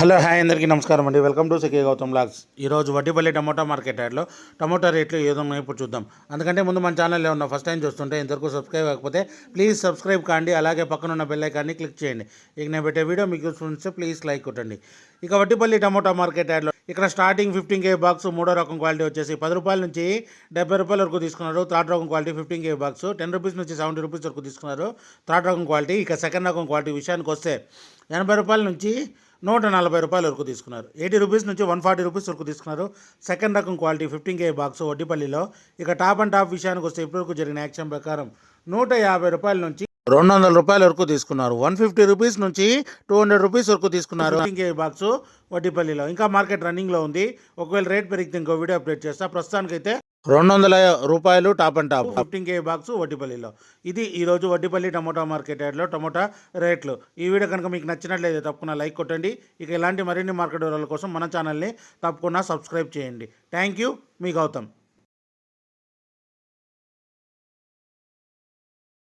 Hello hi అందరికీ నమస్కారం అండి. Welcome to CK Gautam blogs. ఈరోజు వడ్డీపల్లి టమోటా మార్కెట్ యార్డ్లో టమోటా రేట్లు ఏదో ఇప్పుడు చూద్దాం. అందుకంటే ముందు మన ఛానల్లో ఉన్న ఫస్ట్ టైం చూస్తుంటే ఇంతవరకు సబ్స్క్రైబ్ కాకపోతే ప్లీజ్ సబ్స్క్రైబ్ కాండి, అలాగే పక్కన ఉన్న బెల్ ఐకాన్ని క్లిక్ చేయండి. ఇక నేను పెట్టే వీడియో మీకు చూస్తే ప్లీజ్ లైక్ కొట్టండి. ఇక వడ్డీపల్లి టమోటా మార్కెట్ యార్డ్లో ఇక్కడ స్టార్టింగ్ 15 కేజీ బాక్స్ మూడో రకం క్వాలిటీ వచ్చేసి 10 రూపాయల నుంచి 70 రూపాయల వరకు తీసుకున్నారు. థర్డ్ రకం క్వాలిటీ 15 కేజీ బాక్స్ 10 రూపీస్ నుంచి 70 రూపీస్ వరకు తీసుకున్నారు థర్డ్ రకం క్వాలిటీ. ఇక సెకండ్ రకం క్వాలిటీ విషయానికి వస్తే 80 రూపాయల నుంచి 140 రూపాయల వరకు తీసుకున్నారు. 80 రూపీస్ నుంచి 140 రూపీస్ వరకు తీసుకున్నారు సెకండ్ రకం క్వాలిటీ 15 కేజీ బాక్స్ వడ్డీపల్లిలో. ఇక టాప్ అండ్ టాప్ విషయానికి వస్తే ఇప్పటివరకు జరిగిన యాక్షన్ ప్రకారం 150 రూపాయల నుంచి 200 రూపాయల వరకు తీసుకున్నారు. 150 రూపీస్ నుంచి 200 రూపీస్ వరకు తీసుకున్నారు 15 కేజీ బాక్స్ వడ్డీపల్లిలో. ఇంకా మార్కెట్ రన్నింగ్లో ఉంది. ఒకవేళ రేట్ పెరిగితే ఇంకో వీడియో అప్డేట్ చేస్తా. ప్రస్తుతానికైతే 200 రూపాయలు top and top 15 KG box వడ్డీపల్లిలో. ఇది ఈరోజు వడ్డీపల్లి టమోటా మార్కెట్ యార్డ్లో టమోటా రేట్లు. ఈ వీడియో కనుక మీకు నచ్చినట్లయితే తప్పకుండా లైక్ కొట్టండి. ఇక ఇలాంటి మరిన్ని మార్కెట్ వివరాల కోసం మన ఛానల్ని తప్పకుండా సబ్స్క్రైబ్ చేయండి. థ్యాంక్ యూ, మీ గౌతమ్.